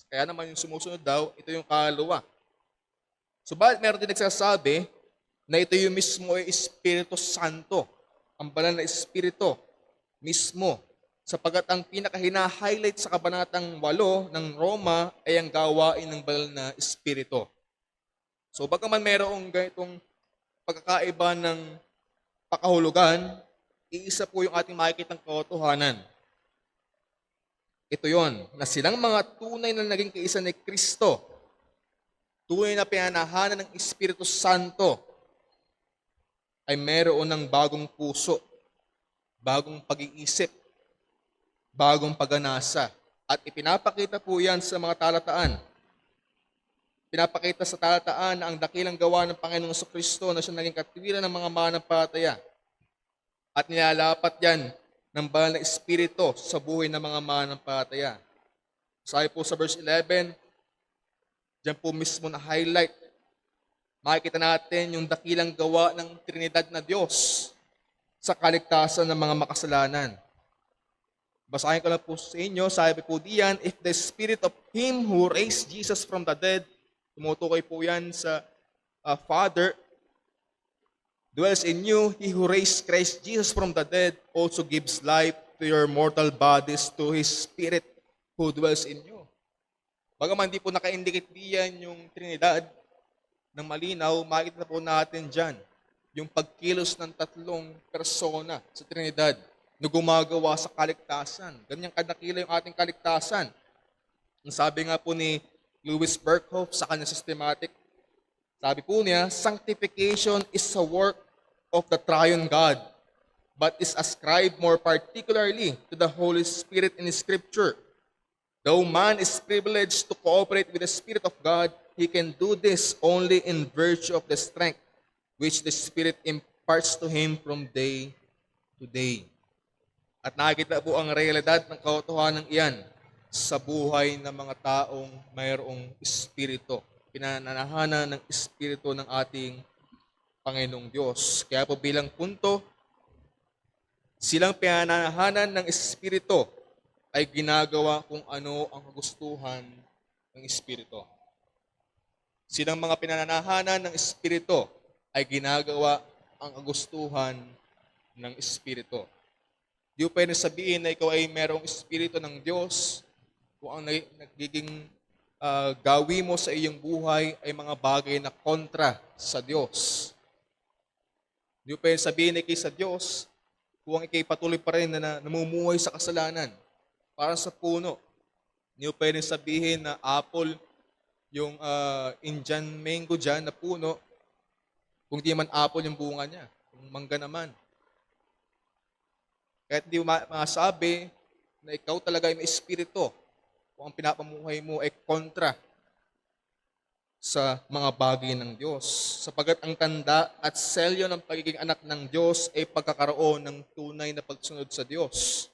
kaya naman yung sumusunod daw, ito yung kaluluwa. Subalit meron din nagsasabi na ito yung mismo ay Espiritu Santo, ang banal na Espiritu mismo, sapagat ang pinaka-hina-highlight sa kabanatang 8 ng Roma ay ang gawain ng banal na Espiritu. So bagaman mayroong ganitong pagkakaiba ng pakahulugan, iisa po yung ating makikitang katotohanan. Ito yon, na silang mga tunay na naging kaisa ni Kristo, tunay na pinanahanan ng Espiritu Santo, ay mayroon ng bagong puso, bagong pag-iisip, bagong pag-anasa. At ipinapakita po yan sa mga talataan. Pinapakita sa talataan na ang dakilang gawa ng Panginoong Jesucristo na siya naging katwiran ng mga manampalataya. At nilalapat yan ng banal na Espiritu sa buhay ng mga manampalataya. Sabi po sa verse 11, diyan po mismo na highlight, makikita natin yung dakilang gawa ng Trinidad na Diyos sa kaligtasan ng mga makasalanan. Basahin ko lang po sa inyo, sabi po diyan, if the Spirit of Him who raised Jesus from the dead, tumutukoy po yan sa Father, dwells in you, He who raised Christ Jesus from the dead also gives life to your mortal bodies to His Spirit who dwells in you. Bagaman di po naka-indicate diyan yung Trinidad ng malinaw, makikita po natin dyan yung pagkilos ng tatlong persona sa Trinidad na gumagawa sa kaligtasan. Ganyang kadakila yung ating kaligtasan. Ang sabi nga po ni Louis Berkhoff sa kanyang systematic, sabi po niya, sanctification is a work of the triune God, but is ascribed more particularly to the Holy Spirit in Scripture. Though man is privileged to cooperate with the Spirit of God, he can do this only in virtue of the strength which the Spirit imparts to him from day to day. At nakikita po ang realidad ng katotohanan iyan sa buhay ng mga taong mayroong Espiritu. Pinananahanan ng Espiritu ng ating Panginoong Diyos. Kaya po bilang punto, silang pinananahanan ng Espiritu ay ginagawa kung ano ang kagustuhan ng Espiritu. Silang mga pinananahanan ng Espiritu ay ginagawa ang kagustuhan ng Espiritu. Di mo pwedeng sabihin na ikaw ay merong espiritu ng Diyos kung ang nagiging gawi mo sa iyong buhay ay mga bagay na kontra sa Diyos. Di mo pwedeng sabihin na ikay sa Diyos kung ikay patuloy pa rin na namumuhay sa kasalanan. Para sa puno, di mo pwedeng sabihin na apple yung Indian mango dyan na puno, kung di man apple yung bunga niya, kung mangga naman. Kahit hindi mo masabi na ikaw talaga ay may espiritu, kung ang pinapamuhay mo ay kontra sa mga bagay ng Diyos. Sapagat ang tanda at selyo ng pagiging anak ng Diyos ay pagkakaroon ng tunay na pagsunod sa Diyos.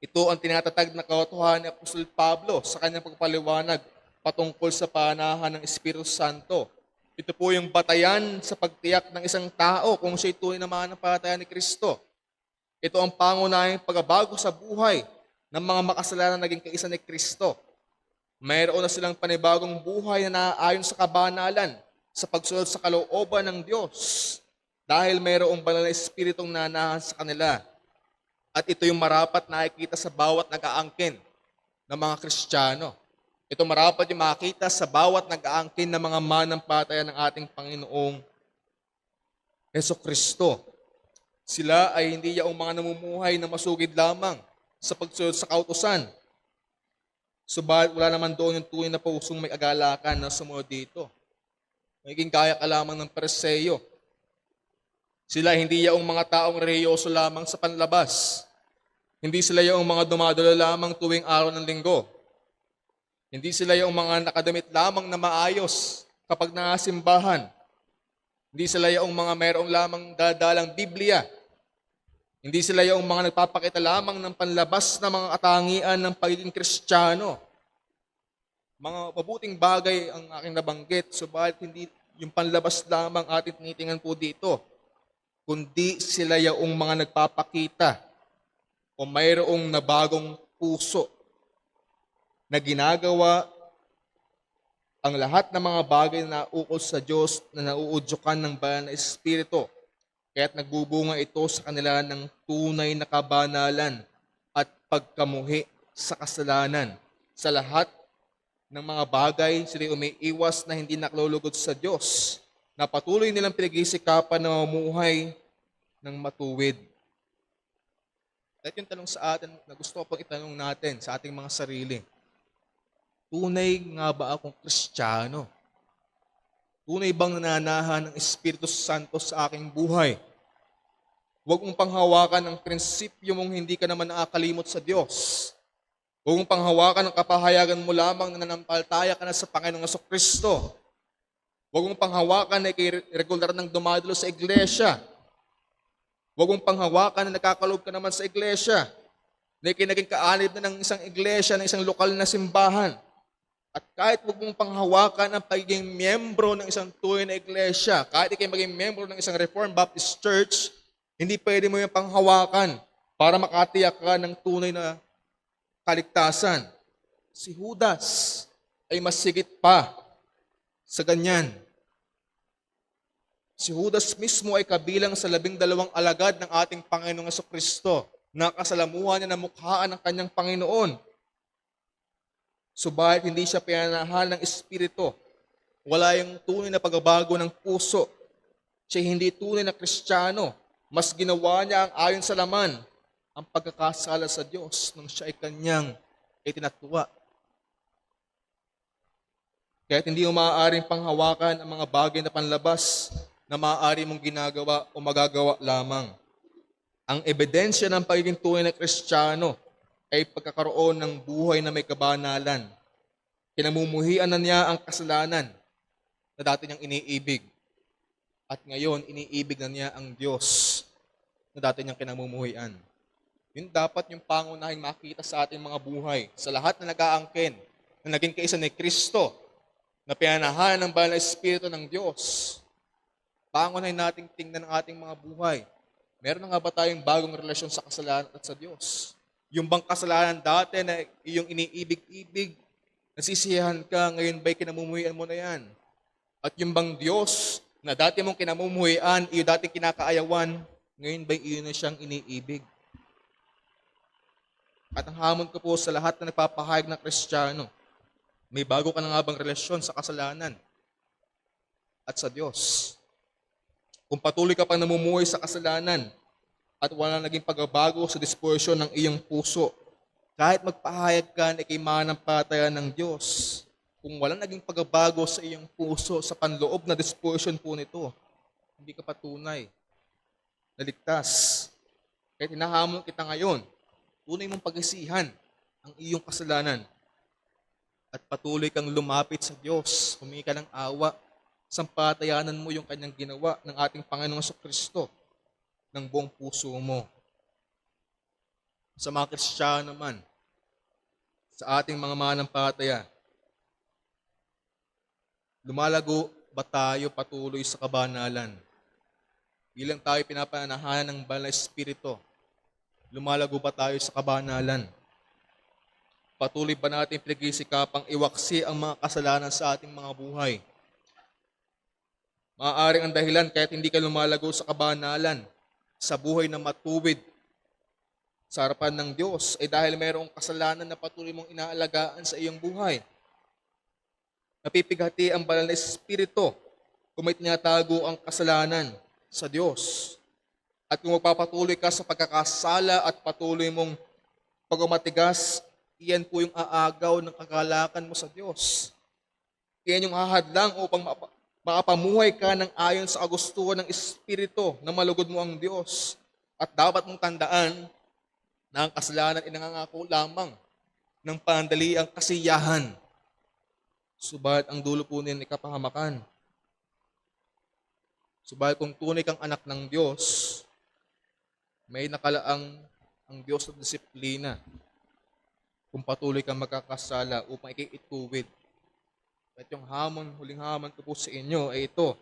Ito ang tinatatag na katotohanan ni Apostol Pablo sa kanyang pagpaliwanag patungkol sa panahan ng Espiritu Santo. Ito po yung batayan sa pagtiyak ng isang tao kung siya'y tunay na mananampalataya ni Kristo. Ito ang pangunahing pagbabago sa buhay ng mga makasalanan na naging kaisa ni Kristo. Mayroon na silang panibagong buhay na naaayon sa kabanalan sa pagsunod sa kalooban ng Diyos dahil mayroong banal na espiritong nanahan sa kanila. At ito yung marapat nakikita sa bawat nag-aangkin ng mga Kristiyano. Ito marapat yung makita sa bawat nag-aangkin ng mga manampalataya ng ating Panginoong Jesucristo. Sila ay hindi yaong mga namumuhay na masugid lamang sa pagsunod sa kautusan. Subalit wala naman doon yung tunay na pusong may agalakan na sumunod dito. Magiging kaya ka lamang ng Pariseo. Sila hindi yaong mga taong religyoso lamang sa panlabas. Hindi sila yaong mga dumadalo lamang tuwing araw ng linggo. Hindi sila yaong mga nakadamit lamang na maayos kapag nangasimbahan. Hindi sila yaong mga mayroong lamang dadalang Biblia. Hindi sila yaong mga nagpapakita lamang ng panlabas na mga katangian ng pagiging Kristiyano. Mga mabuting bagay ang aking nabanggit, subalit hindi yung panlabas lamang ating tinitingnan po dito, kundi sila yaong mga nagpapakita o mayroong nabagong puso na ginagawa ang lahat ng mga bagay na naukol sa Diyos na nauudyukan ng banal na Espiritu. Kaya't nagbubunga ito sa kanila ng tunay na kabanalan at pagkamuhi sa kasalanan. Sa lahat ng mga bagay, sila umiiwas na hindi nakalulugod sa Diyos, na patuloy nilang pinagsisikapan na mamuhay ng matuwid. At yung tanong sa atin na gusto ko pang itanong natin sa ating mga sarili, tunay nga ba akong Kristiyano? Tunay bang nananahan ng Espiritu Santo sa aking buhay? Huwag mong panghawakan ang prinsipyo mong hindi ka naman nakakalimot sa Diyos. Huwag mong panghawakan ang kapahayagan mo lamang na nanampalataya ka na sa Panginoong Jesucristo. Huwag mong panghawakan na ikay regular nang dumadalo sa iglesia. Huwag mong panghawakan na nakakaloob ka naman sa iglesia. Na ikay naging kaalib na ng isang iglesia, ng isang lokal na simbahan. At kahit huwag mong panghawakan ang pagiging miyembro ng isang tunay na iglesia, kahit ikay maging miyembro ng isang Reformed Baptist Church, hindi pwede mo yung panghawakan para makatiyak ka ng tunay na kaligtasan. Si Judas ay mas sigit pa sa ganyan. Si Judas mismo ay kabilang sa 12 alagad ng ating Panginoong Jesucristo na kasalamuhan niya na mukhaan ng kanyang Panginoon. Subalit hindi siya pinanahan ng Espiritu. Wala yung tunay na pagbabago ng puso. Siya hindi tunay na Kristiyano. Mas ginawa niya ang ayon sa laman ang pagkakasala sa Diyos nang siya ay kanyang itinatwa. Kaya hindi mo maaaring panghawakan ang mga bagay na panlabas na maaari mong ginagawa o magagawa lamang. Ang ebidensya ng pagiging tunay na Kristiyano ay pagkakaroon ng buhay na may kabanalan. Kinamumuhian na niya ang kasalanan na dati niyang iniibig. At ngayon, iniibig na niya ang Diyos na dati niyang kinamumuhian. Yun dapat yung pangunahing makita sa ating mga buhay. Sa lahat na nag-aangkin, na naging kaisa ni Kristo, na pinanahan ng banal na Espiritu ng Diyos. Pangunahin nating tingnan ang ating mga buhay. Meron na nga ba tayong bagong relasyon sa kasalanan at sa Diyos? Yung bang kasalanan dati na iyong iniibig-ibig, nasisiyahan ka, ngayon ba'y kinamumuhian mo na yan? At yung bang Diyos na dati mong kinamumuhian, iyo dati kinakaayawan, Ngayon ba iyon na siyang iniibig? At ang hamon ko po sa lahat na nagpapahayag ng Kristiyano, may bago ka na nga bang relasyon sa kasalanan at sa Diyos? Kung patuloy ka pang namumuhay sa kasalanan at wala naging pagbabago sa disposisyon ng iyong puso, kahit magpahayag ka na ikay mananampalataya ng Diyos, kung wala naging pagbabago sa iyong puso sa panloob na disposisyon po nito, hindi ka patunay na ligtas. Kaya hinahamon kita ngayon, tunay mong pag-isihan ang iyong kasalanan at patuloy kang lumapit sa Diyos, humingi ka ng awa, sampatayanan mo yung kanyang ginawa ng ating Panginoong Kristo ng buong puso mo. Sa mga Kristiyano naman, sa ating mga mananampalataya, lumalago ba tayo patuloy sa kabanalan? Bilang tayo pinapananahanan ng Banal na Espiritu, lumalago ba tayo sa kabanalan? Patuloy ba natin pinagsisikapang iwaksi ang mga kasalanan sa ating mga buhay? Maaaring ang dahilan kahit hindi ka lumalago sa kabanalan, sa buhay na matuwid sa harapan ng Diyos, ay dahil mayroong kasalanan na patuloy mong inaalagaan sa iyong buhay. Napipighati ang Banal na Espiritu kung may tinatago ang kasalanan sa Diyos. At kung magpapatuloy ka sa pagkakasala at patuloy mong pagmamatigas, iyan po yung aagaw ng kagalakan mo sa Diyos. Iyan yung hahadlang upang makapamuhay ka ng ayon sa kagustuhan ng Espiritu na malugod mo ang Diyos. At dapat mong tandaan na ang kasalanan ay nangangako lamang ng pandaliang kasiyahan. Subalit ang dulo po niyan ay kapahamakan. Subalit kung tunay kang anak ng Diyos, may nakalaang ang Diyos na disiplina kung patuloy kang magkakasala upang ikiituwid. At yung huling hamon ko po sa inyo ay ito.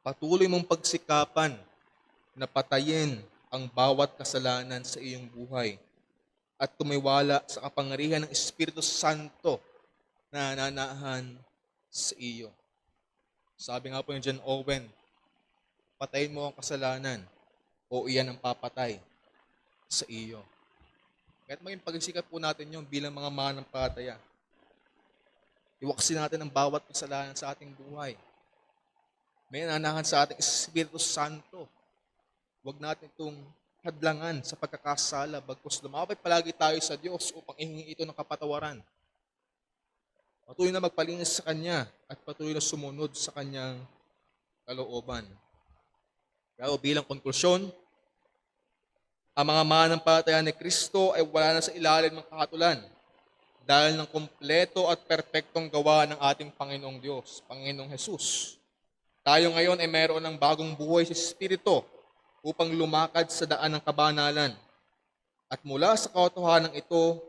Patuloy mong pagsikapan na patayin ang bawat kasalanan sa iyong buhay at tumiwala sa kapangyarihan ng Espiritu Santo na nananahan sa iyo. Sabi nga po ni John Owen, patayin mo ang kasalanan o iyan ang papatay sa iyo. Kahit maging pagsisikap po natin yun bilang mga mananampalataya. Iwaksi natin ang bawat kasalanan sa ating buhay. May nananahan sa ating Espiritu Santo. Huwag natin itong hadlangan sa pagkakasala, bagkus lumapit palagi tayo sa Diyos upang ihingi ito ng kapatawaran. Patuloy na magpalinis sa Kanya at patuloy na sumunod sa Kanyang kalooban. Kaya bilang konklusyon, ang mga mananampalataya ni Kristo ay wala na sa ilalim ng kahatulan dahil ng kumpleto at perpektong gawa ng ating Panginoong Diyos, Panginoong Jesus. Tayo ngayon ay mayroon ng bagong buhay sa Espiritu upang lumakad sa daan ng kabanalan. At mula sa katotohanan ito,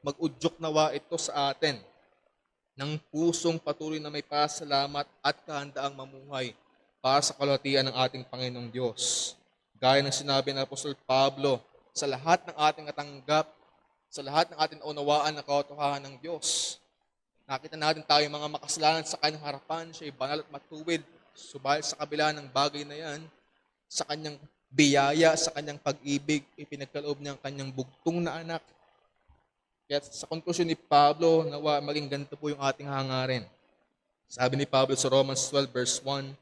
mag-udyok nawa ito sa atin ng pusong patuloy na may pasalamat at kahandaang mamuhay para sa kalwatian ng ating Panginoong Diyos. Gaya ng sinabi ng Apostol Pablo, sa lahat ng ating natanggap, sa lahat ng ating unawaan na katotohanan ng Diyos, nakita natin tayo mga makasalanan sa kanyang harapan, siya ay banal at matuwid. Subalit sa kabila ng bagay na yan, sa kanyang biyaya, sa kanyang pag-ibig, ipinagkaloob niya ang kanyang bugtong na anak. Kaya sa konklusyon ni Pablo, nawa maging ganito po yung ating hangarin. Sabi ni Pablo sa Romans 12 verse 1,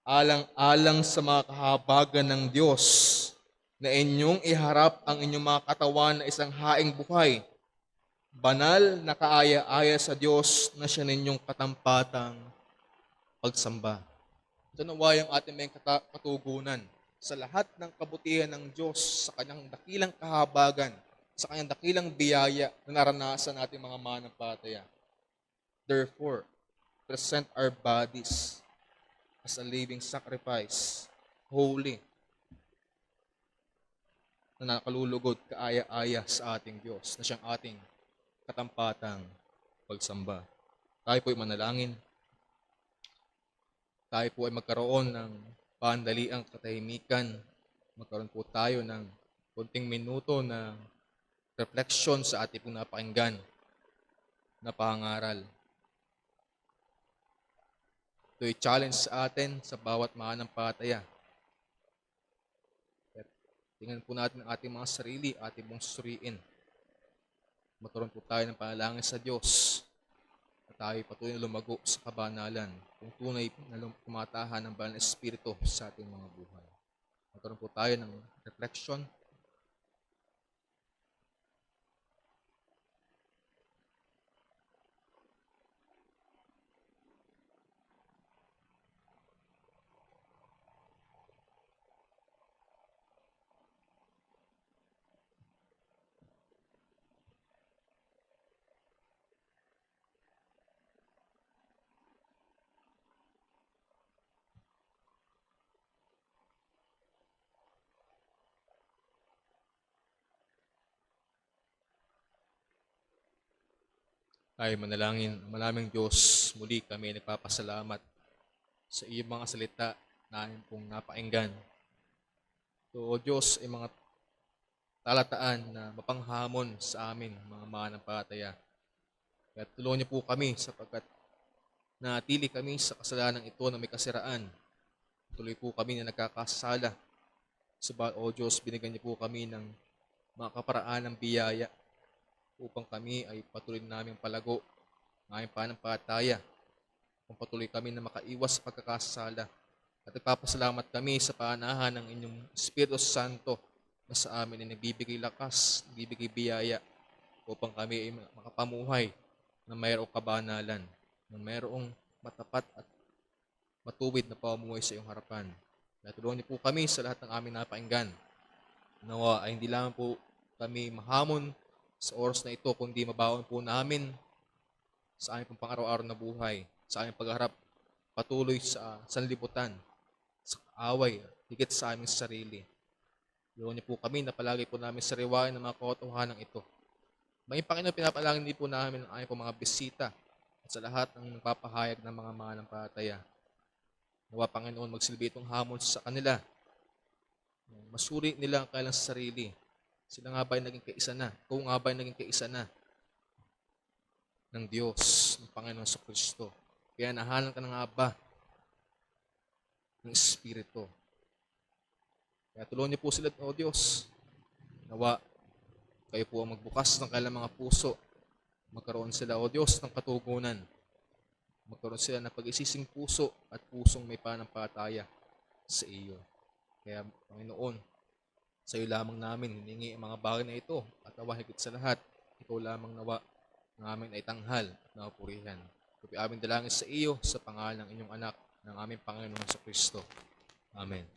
alang-alang sa mga kahabagan ng Diyos na inyong iharap ang inyong mga katawan na isang haing buhay, banal na kaaya-aya sa Diyos na siya ninyong katampatang pagsamba. Ito nawa yung ating may katugunan sa lahat ng kabutihan ng Diyos, sa kanyang dakilang kahabagan, sa kanyang dakilang biyaya na naranasan natin mga mananampalataya. Therefore, present our bodies as a living sacrifice, holy, na nakalulugod kaaya-aya sa ating Diyos, na siyang ating katampatang pagsamba. Tayo po'y manalangin. Tayo po ay magkaroon ng pandaliang katahimikan. Magkaroon po tayo ng konting minuto na refleksyon sa ating pong napakinggan na pangaral. Ito'y challenge sa atin sa bawat mananampalataya Tingnan po natin ang ating mga sarili, ating mong suriin. Magkaroon po tayo ng panalangin sa Diyos at tayo patuloy na lumago sa kabanalan kung tunay na tumatahan ng banal na Espiritu sa ating mga buhay. Magkaroon po tayo ng reflection. Ay manalangin, maraming Diyos, muli kami nagpapasalamat sa iyong mga salita na aming pong napakinggan. So, O Diyos, ay mga talataan na mapanghamon sa amin, mga mananampalataya. Kaya tulungan niyo po kami sapagkat natili kami sa kasalanan ito na may kasiraan. Tuloy po kami na nagkakasala. O Diyos, binigyan niyo po kami ng mga kaparaan ng biyaya upang kami ay patuloy namin palago ng aming pananampalataya. Kung patuloy kami na makaiwas sa pagkakasala. At nagpapasalamat kami sa paanahan ng inyong Espiritu Santo na sa amin ay nagbibigay lakas, nagbibigay biyaya upang kami ay makapamuhay na mayroong kabanalan, na mayroong matapat at matuwid na pamumuhay sa iyong harapan. Kaya tulungan niyo po kami sa lahat ng aming napakinggan. Nawa ay hindi lang po kami mahamon sa oras na ito, kundi mabaon po namin sa aming pang pang-araw-araw na buhay, sa aming pagharap patuloy sa sanlibutan, sa away, higit sa aming sarili. Tulungan niyo po kami na palagi po namin sariwain ng mga katotohanan ito. May Panginoon, pinapalangin din po namin ang aming mga bisita at sa lahat ng nagpapahayag ng mga mananampalataya. Nawa Panginoon, magsilbi itong hamon sa kanila. Masuri nila ang kailang sarili. Sila nga ba ay naging kaisa na? Kung nga ba ay naging kaisa na ng Diyos, ng Panginoon sa Kristo. Kaya nahalan ka na nga ba ng Espiritu. Kaya tulungan niyo po sila, O Diyos. Nawa, kayo po ang magbukas ng kailang mga puso. Magkaroon sila, O Diyos, ng katugunan. Magkaroon sila ng pag-isising puso at pusong may pananampalataya sa iyo. Kaya, Panginoon, sa iyo lamang namin hiningi ang mga bagay na ito at nawa higit sa lahat, ikaw lamang nawa ng amin ay tanghal at napurihan. Kupi aming dalangin sa iyo sa pangalan ng inyong anak, ng aming Panginoon sa Kristo. Amen.